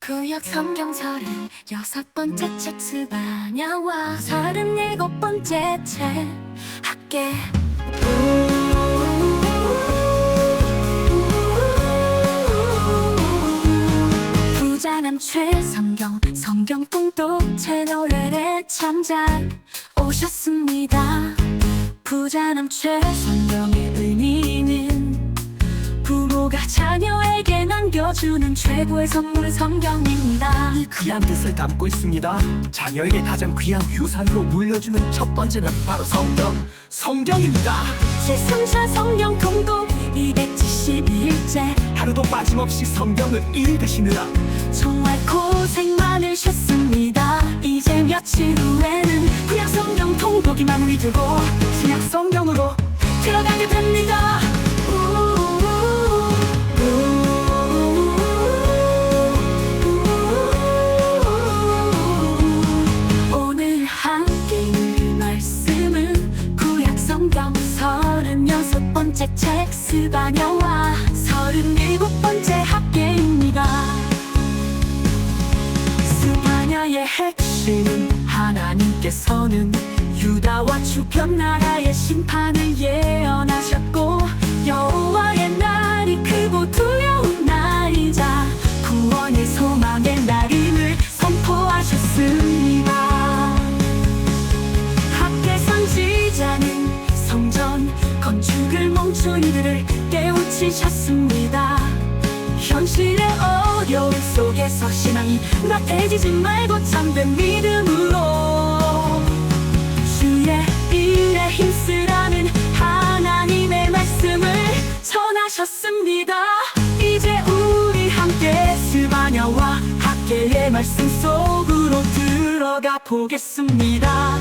구약 성경 36번째 책 스바냐와 37번째 책 학계. 부자남 최성경 성경 공동 채널에 참잘 오셨습니다. 부자남 최성경의 의미는 부모가 자녀에게 남겨주는 최고의 선물 성경입니다. 이 귀한 뜻을 담고 있습니다. 자녀에게 가장 귀한 유산으로 물려주는 첫 번째는 바로 성경입니다. 제3차 성경 공동 271째 하루도 빠짐없이 성경을 읽으시느라 정말 고생 많으셨습니다. 이제 며칠 후에는 구약 성경 통독이 마무리되고 신약 성경으로 들어가게 됩니다. 오늘 함께 읽을 말씀은 구약 성경 36번째 책 스바냐와 37번째 학계입니다. 스바냐의 핵심은 하나님께서는 유다와 주변 나라의 심판을 예언하셨고 여호와의 날이 크고 두려운 날이자 구원의 소망의 날임을 선포하셨습니다. 학계 선지자는 성전 건축을 멈춘 이들을 깨우치셨습니다. 현실의 어려움 속에서 신앙이 나태해지지 말고 참된 믿음으로 주의 일에 힘쓰라는 하나님의 말씀을 전하셨습니다. 이제 우리 함께 스바냐와 학계의 말씀 속으로 들어가 보겠습니다.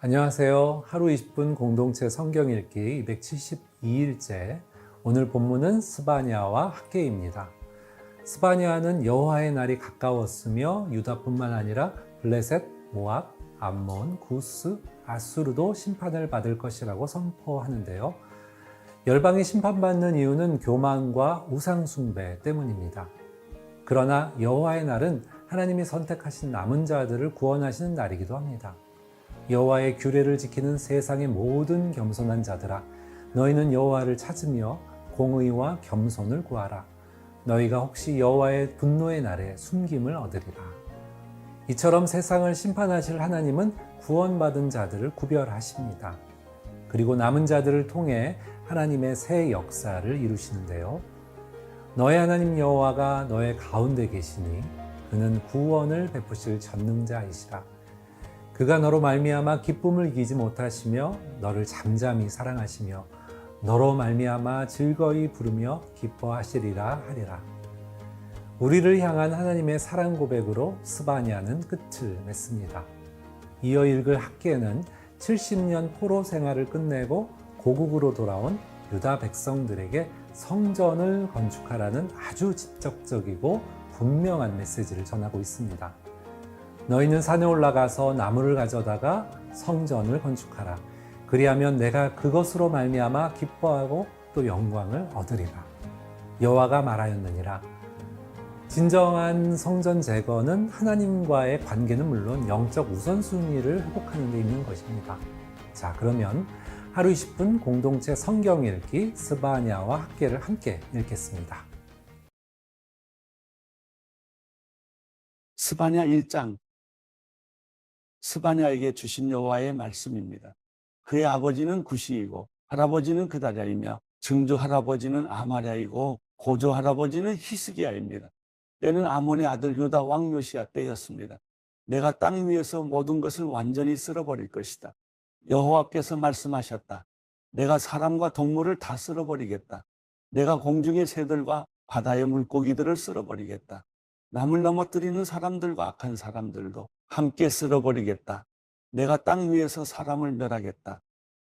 안녕하세요. 하루 20분 공동체 성경 읽기 272일째. 오늘 본문은 스바냐와 학계입니다. 스바냐는 여호와의 날이 가까웠으며 유다뿐만 아니라 블레셋, 모압, 암몬, 구스, 아수르도 심판을 받을 것이라고 선포하는데요. 열방이 심판받는 이유는 교만과 우상숭배 때문입니다. 그러나 여호와의 날은 하나님이 선택하신 남은 자들을 구원하시는 날이기도 합니다. 여호와의 규례를 지키는 세상의 모든 겸손한 자들아, 너희는 여호와를 찾으며 공의와 겸손을 구하라. 너희가 혹시 여호와의 분노의 날에 숨김을 얻으리라. 이처럼 세상을 심판하실 하나님은 구원받은 자들을 구별하십니다. 그리고 남은 자들을 통해 하나님의 새 역사를 이루시는데요. 너의 하나님 여호와가 너의 가운데 계시니 그는 구원을 베푸실 전능자이시라. 그가 너로 말미암아 기쁨을 이기지 못하시며 너를 잠잠히 사랑하시며 너로 말미암아 즐거이 부르며 기뻐하시리라 하리라. 우리를 향한 하나님의 사랑 고백으로 스바냐는 끝을 맺습니다. 이어 읽을 학계는 70년 포로 생활을 끝내고 고국으로 돌아온 유다 백성들에게 성전을 건축하라는 아주 직접적이고 분명한 메시지를 전하고 있습니다. 너희는 산에 올라가서 나무를 가져다가 성전을 건축하라. 그리하면 내가 그것으로 말미암아 기뻐하고 또 영광을 얻으리라. 여호와가 말하였느니라. 진정한 성전 재건은 하나님과의 관계는 물론 영적 우선순위를 회복하는 데 있는 것입니다. 자, 그러면 하루 20분 공동체 성경 읽기 스바냐와 학계를 함께 읽겠습니다. 스바냐 1장, 스바냐에게 주신 여호와의 말씀입니다. 그의 아버지는 구시이고 할아버지는 그다랴이며 증조 할아버지는 아마랴이고 고조 할아버지는 히스기야입니다. 때는 아몬의 아들 유다 왕 요시야 때였습니다. 내가 땅 위에서 모든 것을 완전히 쓸어버릴 것이다. 여호와께서 말씀하셨다. 내가 사람과 동물을 다 쓸어버리겠다. 내가 공중의 새들과 바다의 물고기들을 쓸어버리겠다. 남을 넘어뜨리는 사람들과 악한 사람들도 함께 쓸어버리겠다. 내가 땅 위에서 사람을 멸하겠다.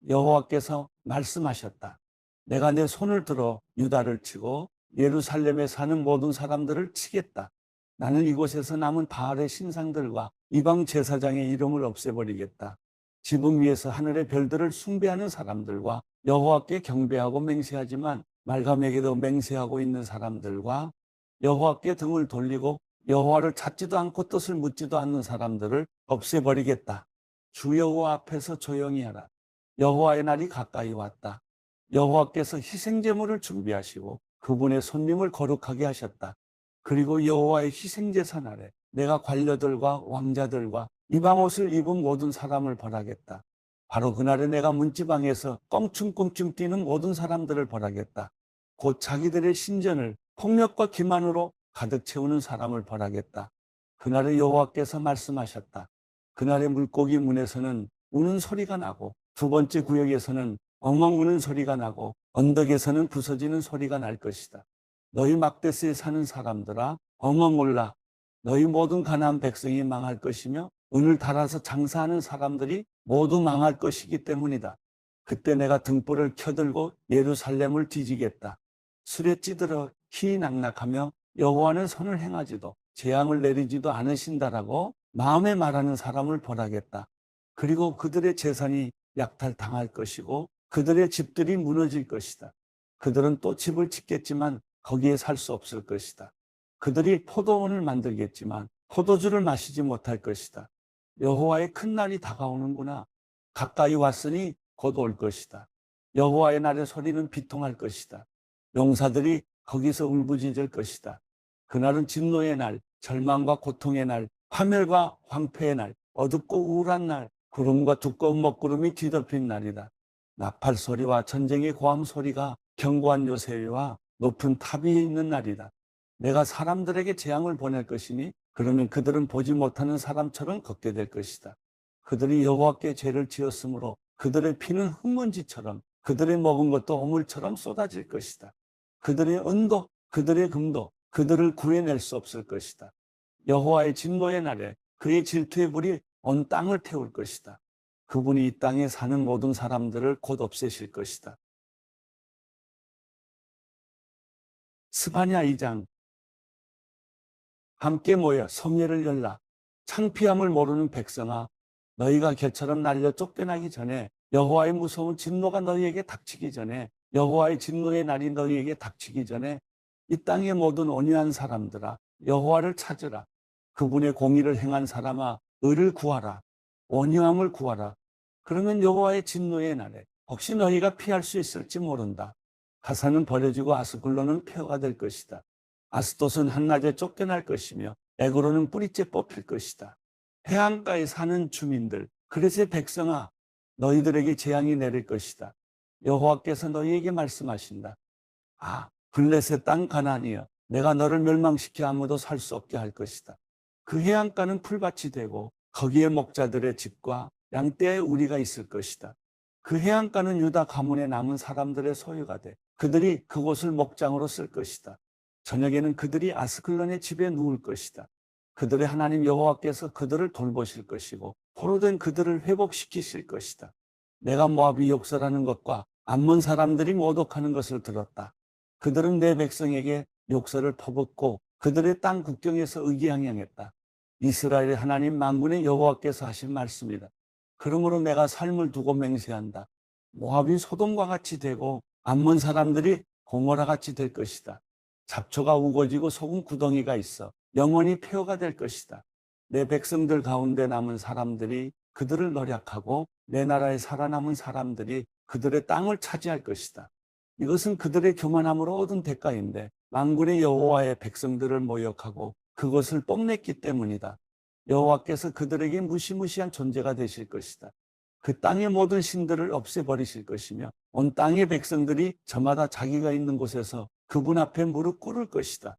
여호와께서 말씀하셨다. 내가 내 손을 들어 유다를 치고 예루살렘에 사는 모든 사람들을 치겠다. 나는 이곳에서 남은 바알의 신상들과 이방 제사장의 이름을 없애버리겠다. 지붕 위에서 하늘의 별들을 숭배하는 사람들과 여호와께 경배하고 맹세하지만 말감에게도 맹세하고 있는 사람들과 여호와께 등을 돌리고 여호와를 찾지도 않고 뜻을 묻지도 않는 사람들을 없애버리겠다. 주 여호와 앞에서 조용히 하라. 여호와의 날이 가까이 왔다. 여호와께서 희생제물을 준비하시고 그분의 손님을 거룩하게 하셨다. 그리고 여호와의 희생제사 아래 내가 관료들과 왕자들과 이방 옷을 입은 모든 사람을 벌하겠다. 바로 그날에 내가 문지방에서 껑충껑충 뛰는 모든 사람들을 벌하겠다. 곧 자기들의 신전을 폭력과 기만으로 가득 채우는 사람을 벌하겠다. 그날에 여호와께서 말씀하셨다. 그날의 물고기 문에서는 우는 소리가 나고 두 번째 구역에서는 엉엉 우는 소리가 나고 언덕에서는 부서지는 소리가 날 것이다. 너희 막대스에 사는 사람들아 엉엉 울라. 너희 모든 가나안 백성이 망할 것이며 은을 달아서 장사하는 사람들이 모두 망할 것이기 때문이다. 그때 내가 등불을 켜들고 예루살렘을 뒤지겠다. 술에 찌들어 희낙낙하며 여호와는 선을 행하지도 재앙을 내리지도 않으신다라고 마음에 말하는 사람을 벌하겠다. 그리고 그들의 재산이 약탈당할 것이고 그들의 집들이 무너질 것이다. 그들은 또 집을 짓겠지만 거기에 살 수 없을 것이다. 그들이 포도원을 만들겠지만 포도주를 마시지 못할 것이다. 여호와의 큰 날이 다가오는구나. 가까이 왔으니 곧 올 것이다. 여호와의 날의 소리는 비통할 것이다. 용사들이 거기서 울부짖을 것이다. 그날은 진노의 날, 절망과 고통의 날, 파멸과 황폐의 날, 어둡고 우울한 날, 구름과 두꺼운 먹구름이 뒤덮인 날이다. 나팔 소리와 전쟁의 고함 소리가 견고한 요새와 높은 탑 위에 있는 날이다. 내가 사람들에게 재앙을 보낼 것이니 그러면 그들은 보지 못하는 사람처럼 걷게 될 것이다. 그들이 여호와께 죄를 지었으므로 그들의 피는 흙먼지처럼 그들의 먹은 것도 오물처럼 쏟아질 것이다. 그들의 은도 그들의 금도 그들을 구해낼 수 없을 것이다. 여호와의 진노의 날에 그의 질투의 불이 온 땅을 태울 것이다. 그분이 이 땅에 사는 모든 사람들을 곧 없애실 것이다. 스바냐 2장. 함께 모여 성례를 열라. 창피함을 모르는 백성아, 너희가 개처럼 날려 쫓겨나기 전에, 여호와의 무서운 진노가 너희에게 닥치기 전에, 여호와의 진노의 날이 너희에게 닥치기 전에 이 땅의 모든 온유한 사람들아, 여호와를 찾으라. 그분의 공의를 행한 사람아, 의를 구하라. 온유함을 구하라. 그러면 여호와의 진노의 날에 혹시 너희가 피할 수 있을지 모른다. 가사는 버려지고 아스글론은 폐허가 될 것이다. 아스돗은 한낮에 쫓겨날 것이며 에그로는 뿌리째 뽑힐 것이다. 해안가에 사는 주민들, 그레스의 백성아, 너희들에게 재앙이 내릴 것이다. 여호와께서 너희에게 말씀하신다. 아, 블레셋 땅 가나안이여, 내가 너를 멸망시켜 아무도 살 수 없게 할 것이다. 그 해안가는 풀밭이 되고 거기에 목자들의 집과 양떼의 우리가 있을 것이다. 그 해안가는 유다 가문에 남은 사람들의 소유가 돼 그들이 그곳을 목장으로 쓸 것이다. 저녁에는 그들이 아스클론의 집에 누울 것이다. 그들의 하나님 여호와께서 그들을 돌보실 것이고 포로된 그들을 회복시키실 것이다. 내가 모압이 욕설하는 것과 암몬 사람들이 모독하는 것을 들었다. 그들은 내 백성에게 욕설을 퍼붓고 그들의 땅 국경에서 의기양양했다. 이스라엘의 하나님 만군의 여호와께서 하신 말씀이다. 그러므로 내가 삶을 두고 맹세한다. 모압이 소돔과 같이 되고 암몬 사람들이 고모라 같이 될 것이다. 잡초가 우거지고 소금 구덩이가 있어 영원히 폐허가 될 것이다. 내 백성들 가운데 남은 사람들이 그들을 노략하고 내 나라에 살아남은 사람들이 그들의 땅을 차지할 것이다. 이것은 그들의 교만함으로 얻은 대가인데 만군의 여호와의 백성들을 모욕하고 그것을 뽐냈기 때문이다. 여호와께서 그들에게 무시무시한 존재가 되실 것이다. 그 땅의 모든 신들을 없애버리실 것이며 온 땅의 백성들이 저마다 자기가 있는 곳에서 그분 앞에 무릎 꿇을 것이다.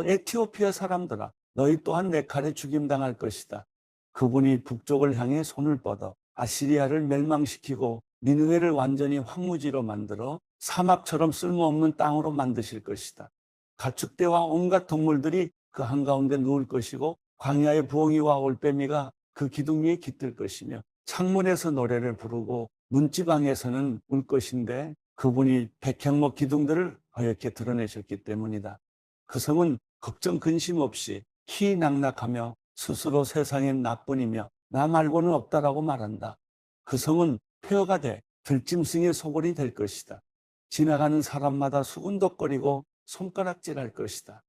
에티오피아 사람들아, 너희 또한 내 칼에 죽임당할 것이다. 그분이 북쪽을 향해 손을 뻗어 아시리아를 멸망시키고 니느웨를 완전히 황무지로 만들어 사막처럼 쓸모없는 땅으로 만드실 것이다. 가축대와 온갖 동물들이 그 한가운데 누울 것이고 광야의 부엉이와 올빼미가 그 기둥 위에 깃들 것이며 창문에서 노래를 부르고 문지방에서는 울 것인데 그분이 백향목 기둥들을 허옇게 드러내셨기 때문이다. 그 성은 걱정 근심 없이 희낙낙하며 스스로 세상엔 나뿐이며 나 말고는 없다라고 말한다. 그 성은 폐허가 돼 들짐승의 소굴이 될 것이다. 지나가는 사람마다 수군덕거리고 손가락질할 것이다.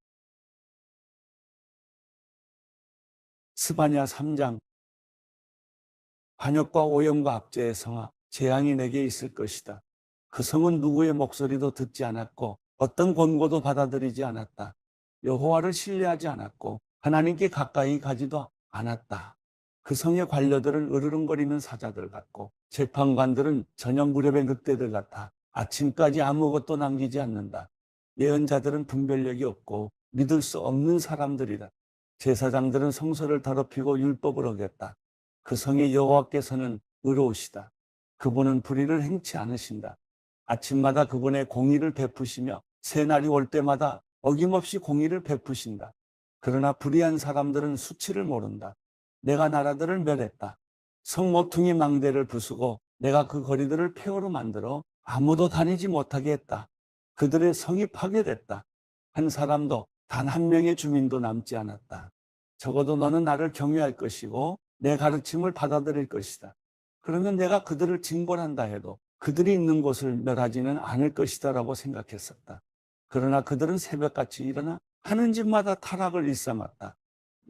스바냐 3장. 반역과 오염과 압제의 성아, 재앙이 내게 있을 것이다. 그 성은 누구의 목소리도 듣지 않았고 어떤 권고도 받아들이지 않았다. 여호와를 신뢰하지 않았고 하나님께 가까이 가지도 않았다. 그 성의 관료들은 으르렁거리는 사자들 같고 재판관들은 저녁 무렵의 늑대들 같아 아침까지 아무것도 남기지 않는다. 예언자들은 분별력이 없고 믿을 수 없는 사람들이다. 제사장들은 성소를 더럽히고 율법을 어겼다. 그 성의 여호와께서는 의로우시다. 그분은 불의를 행치 않으신다. 아침마다 그분의 공의를 베푸시며 새날이 올 때마다 어김없이 공의를 베푸신다. 그러나 불의한 사람들은 수치를 모른다. 내가 나라들을 멸했다. 성 모퉁이 망대를 부수고 내가 그 거리들을 폐허로 만들어 아무도 다니지 못하게 했다. 그들의 성이 파괴됐다. 한 사람도 단 한 명의 주민도 남지 않았다. 적어도 너는 나를 경외할 것이고 내 가르침을 받아들일 것이다. 그러면 내가 그들을 징벌한다 해도 그들이 있는 곳을 멸하지는 않을 것이다 라고 생각했었다. 그러나 그들은 새벽같이 일어나 하는 집마다 타락을 일삼았다.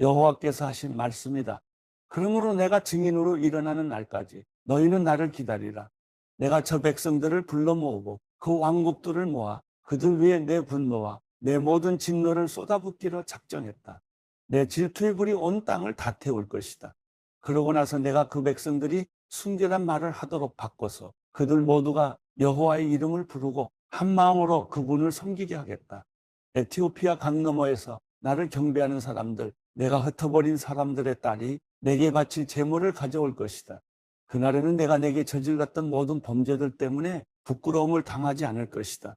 여호와께서 하신 말씀이다. 그러므로 내가 증인으로 일어나는 날까지 너희는 나를 기다리라. 내가 저 백성들을 불러 모으고 그 왕국들을 모아 그들 위에 내 분노와 내 모든 진노를 쏟아붓기로 작정했다. 내 질투의 불이 온 땅을 다 태울 것이다. 그러고 나서 내가 그 백성들이 순결한 말을 하도록 바꿔서 그들 모두가 여호와의 이름을 부르고 한 마음으로 그분을 섬기게 하겠다. 에티오피아 강 너머에서 나를 경배하는 사람들, 내가 흩어버린 사람들의 딸이 내게 바칠 제물을 가져올 것이다. 그날에는 내가 내게 저질렀던 모든 범죄들 때문에 부끄러움을 당하지 않을 것이다.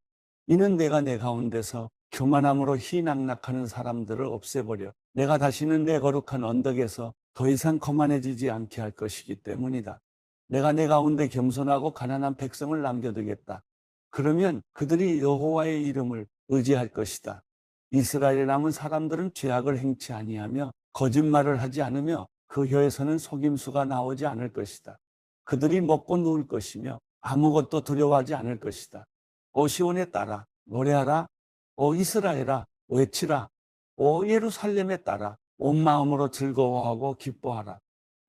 이는 내가 내 가운데서 교만함으로 희낙낙하는 사람들을 없애버려 내가 다시는 내 거룩한 언덕에서 더 이상 거만해지지 않게 할 것이기 때문이다. 내가 내 가운데 겸손하고 가난한 백성을 남겨두겠다. 그러면 그들이 여호와의 이름을 의지할 것이다. 이스라엘에 남은 사람들은 죄악을 행치 아니하며 거짓말을 하지 않으며 그 혀에서는 속임수가 나오지 않을 것이다. 그들이 먹고 누울 것이며 아무것도 두려워하지 않을 것이다. 오 시온에 따라 노래하라. 오 이스라엘아 외치라. 오 예루살렘에 따라 온 마음으로 즐거워하고 기뻐하라.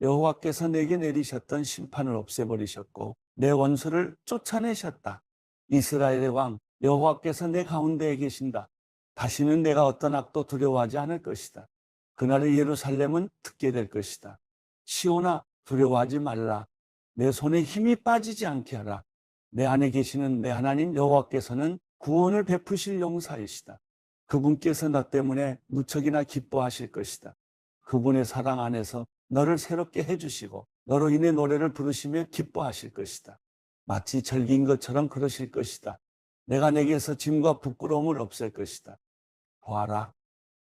여호와께서 내게 내리셨던 심판을 없애버리셨고 내 원수를 쫓아내셨다. 이스라엘의 왕 여호와께서 내 가운데에 계신다. 다시는 내가 어떤 악도 두려워하지 않을 것이다. 그날의 예루살렘은 듣게 될 것이다. 시온아 두려워하지 말라. 내 손에 힘이 빠지지 않게 하라. 내 안에 계시는 내 하나님 여호와께서는 구원을 베푸실 용사이시다. 그분께서 너 때문에 무척이나 기뻐하실 것이다. 그분의 사랑 안에서 너를 새롭게 해주시고 너로 인해 노래를 부르시며 기뻐하실 것이다. 마치 절기인 것처럼 그러실 것이다. 내가 내게서 짐과 부끄러움을 없앨 것이다. 보아라.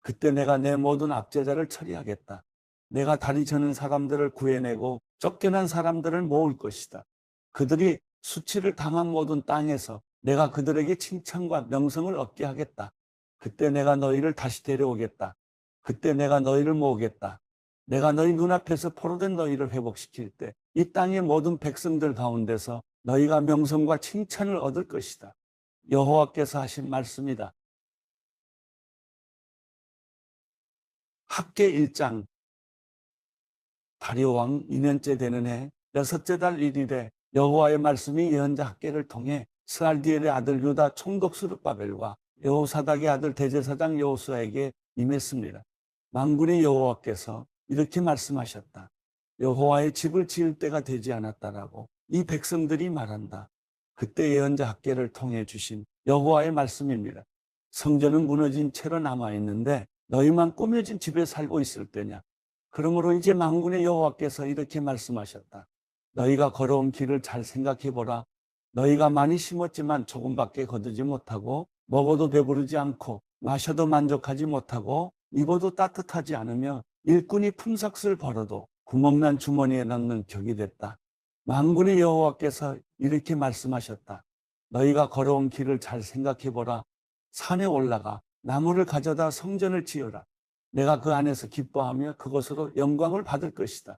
그때 내가 내 모든 압제자를 처리하겠다. 내가 다리 저는 사람들을 구해내고 쫓겨난 사람들을 모을 것이다. 그들이 수치를 당한 모든 땅에서 내가 그들에게 칭찬과 명성을 얻게 하겠다. 그때 내가 너희를 다시 데려오겠다. 그때 내가 너희를 모으겠다. 내가 너희 눈앞에서 포로된 너희를 회복시킬 때 이 땅의 모든 백성들 가운데서 너희가 명성과 칭찬을 얻을 것이다. 여호와께서 하신 말씀이다. 학계 1장. 다리오 왕 2년째 되는 해 6째 달 1일에 여호와의 말씀이 예언자 학계를 통해 스알디엘의 아들 유다 총독 스룹바벨과 여호사닥의 아들 대제사장 여호수아에게 임했습니다. 만군의 여호와께서 이렇게 말씀하셨다. 여호와의 집을 지을 때가 되지 않았다라고 이 백성들이 말한다. 그때 예언자 학계를 통해 주신 여호와의 말씀입니다. 성전은 무너진 채로 남아있는데 너희만 꾸며진 집에 살고 있을 때냐. 그러므로 이제 만군의 여호와께서 이렇게 말씀하셨다. 너희가 걸어온 길을 잘 생각해보라. 너희가 많이 심었지만 조금밖에 거두지 못하고 먹어도 배부르지 않고 마셔도 만족하지 못하고 입어도 따뜻하지 않으며 일꾼이 품삯을 벌어도 구멍난 주머니에 넣는 격이 됐다. 만군의 여호와께서 이렇게 말씀하셨다. 너희가 걸어온 길을 잘 생각해 보라. 산에 올라가 나무를 가져다 성전을 지어라. 내가 그 안에서 기뻐하며 그것으로 영광을 받을 것이다.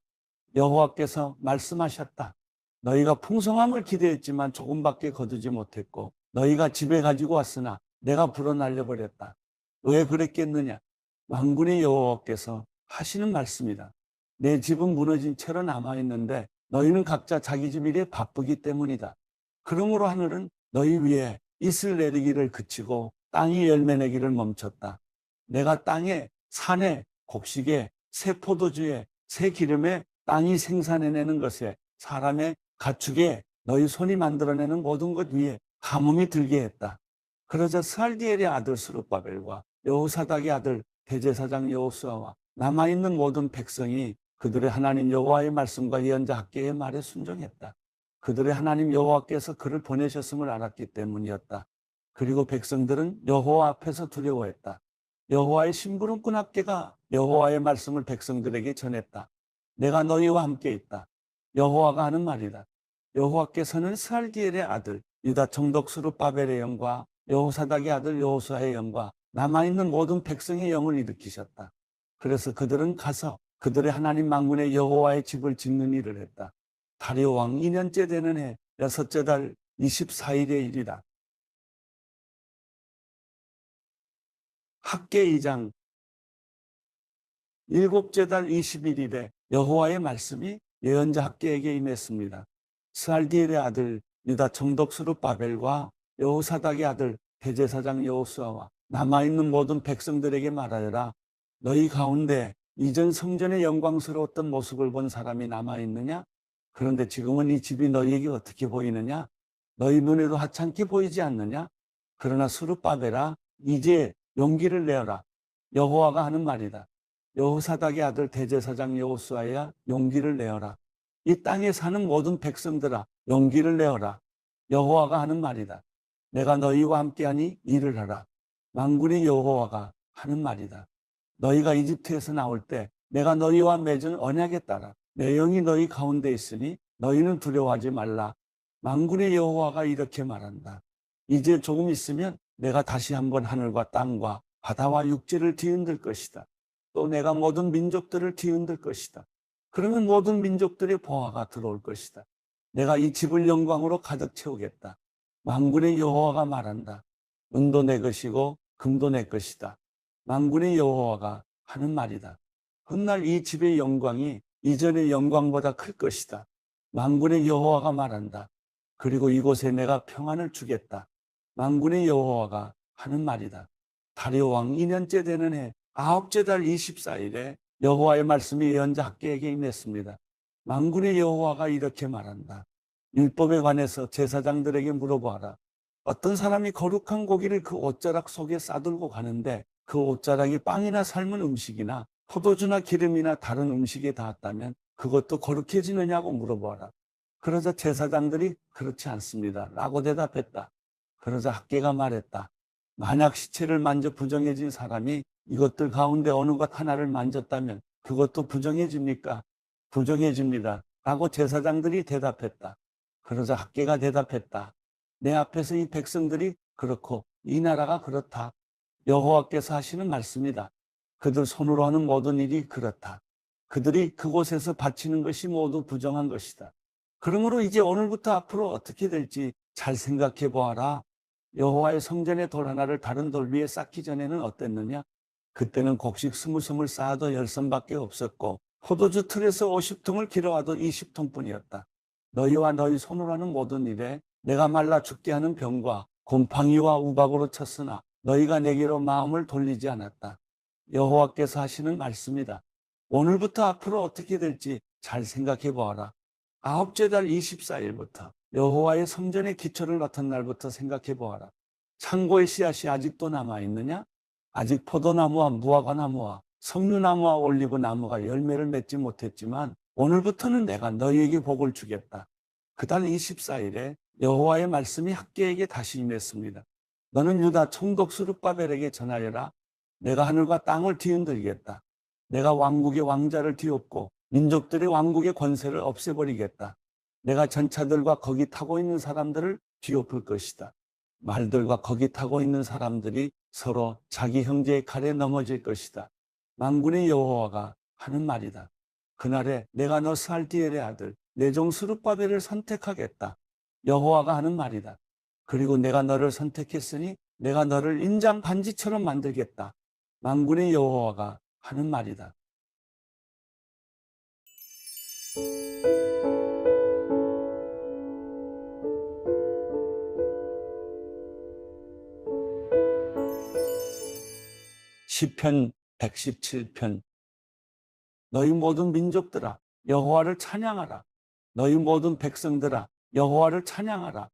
여호와께서 말씀하셨다. 너희가 풍성함을 기대했지만 조금밖에 거두지 못했고 너희가 집에 가지고 왔으나 내가 불어 날려버렸다. 왜 그랬겠느냐? 만군의 여호와께서 하시는 말씀이다. 내 집은 무너진 채로 남아있는데 너희는 각자 자기 집 일에 바쁘기 때문이다. 그러므로 하늘은 너희 위에 이슬 내리기를 그치고 땅이 열매 내기를 멈췄다. 내가 땅에, 산에, 곡식에, 새 포도주에, 새 기름에, 땅이 생산해내는 것에, 사람의 가축에, 너희 손이 만들어내는 모든 것 위에 가뭄이 들게 했다. 그러자 스알디엘의 아들 스룹바벨과 여호사닥의 아들 대제사장 여호수아와 남아있는 모든 백성이 그들의 하나님 여호와의 말씀과 예언자 학개의 말에 순종했다. 그들의 하나님 여호와께서 그를 보내셨음을 알았기 때문이었다. 그리고 백성들은 여호와 앞에서 두려워했다. 여호와의 심부름꾼 학개가 여호와의 말씀을 백성들에게 전했다. 내가 너희와 함께 있다. 여호와가 하는 말이다. 여호와께서는 스알디엘의 아들 유다 총독 스룹바벨의 영과 여호사닥의 아들 여호수아의 영과 남아있는 모든 백성의 영을 일으키셨다. 그래서 그들은 가서 그들의 하나님 만군의 여호와의 집을 짓는 일을 했다. 다리오 왕 2년째 되는 해 6째 달 24일의 일이다. 학개 2장 7째 달 21일에 여호와의 말씀이 예언자 학개에게 임했습니다. 스알디엘의 아들 유다 총독 스룹바벨과 여호사닥의 아들 대제사장 여호수아와 남아있는 모든 백성들에게 말하여라. 너희 가운데 이전 성전의 영광스러웠던 모습을 본 사람이 남아있느냐? 그런데 지금은 이 집이 너희에게 어떻게 보이느냐? 너희 눈에도 하찮게 보이지 않느냐? 그러나 스룹바벨아, 이제 용기를 내어라. 여호와가 하는 말이다. 여호사닥의 아들 대제사장 여호수아야, 용기를 내어라. 이 땅에 사는 모든 백성들아, 용기를 내어라. 여호와가 하는 말이다. 내가 너희와 함께하니 일을 하라. 만군의 여호와가 하는 말이다. 너희가 이집트에서 나올 때 내가 너희와 맺은 언약에 따라 내 영이 너희 가운데 있으니 너희는 두려워하지 말라. 만군의 여호와가 이렇게 말한다. 이제 조금 있으면 내가 다시 한번 하늘과 땅과 바다와 육지를 뒤흔들 것이다. 또 내가 모든 민족들을 뒤흔들 것이다. 그러면 모든 민족들의 보화가 들어올 것이다. 내가 이 집을 영광으로 가득 채우겠다. 만군의 여호와가 말한다. 은도 내 것이고 금도 내 것이다. 만군의 여호와가 하는 말이다. 훗날 이 집의 영광이 이전의 영광보다 클 것이다. 만군의 여호와가 말한다. 그리고 이곳에 내가 평안을 주겠다. 만군의 여호와가 하는 말이다. 다리오 왕 2년째 되는 해 9째 달 24일에 여호와의 말씀이 예언자 학개에게 임했습니다. 만군의 여호와가 이렇게 말한다. 율법에 관해서 제사장들에게 물어보아라. 어떤 사람이 거룩한 고기를 그 옷자락 속에 싸들고 가는데 그 옷자락이 빵이나 삶은 음식이나 포도주나 기름이나 다른 음식에 닿았다면 그것도 거룩해지느냐고 물어보아라. 그러자 제사장들이 그렇지 않습니다 라고 대답했다. 그러자 학개가 말했다. 만약 시체를 만져 부정해진 사람이 이것들 가운데 어느 것 하나를 만졌다면 그것도 부정해집니까? 부정해집니다 라고 제사장들이 대답했다. 그러자 학개가 대답했다. 내 앞에서 이 백성들이 그렇고 이 나라가 그렇다. 여호와께서 하시는 말씀이다. 그들 손으로 하는 모든 일이 그렇다. 그들이 그곳에서 바치는 것이 모두 부정한 것이다. 그러므로 이제 오늘부터 앞으로 어떻게 될지 잘 생각해 보아라. 여호와의 성전의 돌 하나를 다른 돌 위에 쌓기 전에는 어땠느냐? 그때는 곡식 20섬을 쌓아도 10섬밖에 없었고 포도주 틀에서 50통을 길어와도 20통뿐이었다. 너희와 너희 손으로 하는 모든 일에 내가 말라 죽게 하는 병과 곰팡이와 우박으로 쳤으나 너희가 내게로 마음을 돌리지 않았다. 여호와께서 하시는 말씀이다. 오늘부터 앞으로 어떻게 될지 잘 생각해 보아라. 9째 달 24일부터 여호와의 성전의 기초를 맡은 날부터 생각해 보아라. 창고의 씨앗이 아직도 남아있느냐? 아직 포도나무와 무화과나무와 석류나무와 올리브나무가 열매를 맺지 못했지만 오늘부터는 내가 너희에게 복을 주겠다. 그달 24일에 여호와의 말씀이 학개에게 다시 임했습니다. 너는 유다 총독 스룹바벨에게 전하여라. 내가 하늘과 땅을 뒤흔들겠다. 내가 왕국의 왕자를 뒤엎고 민족들의 왕국의 권세를 없애버리겠다. 내가 전차들과 거기 타고 있는 사람들을 뒤엎을 것이다. 말들과 거기 타고 있는 사람들이 서로 자기 형제의 칼에 넘어질 것이다. 만군의 여호와가 하는 말이다. 그날에 내가 너 살디엘의 아들 내 종 스룹바벨을 선택하겠다. 여호와가 하는 말이다. 그리고 내가 너를 선택했으니 내가 너를 인장 반지처럼 만들겠다. 만군의 여호와가 하는 말이다. 시편 117편. 너희 모든 민족들아 여호와를 찬양하라. 너희 모든 백성들아 여호와를 찬양하라.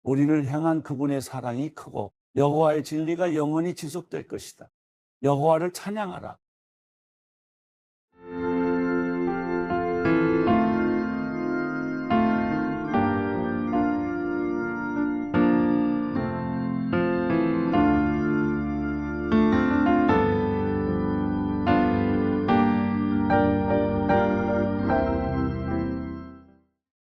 우리를 향한 그분의 사랑이 크고 여호와의 진리가 영원히 지속될 것이다. 여호와를 찬양하라.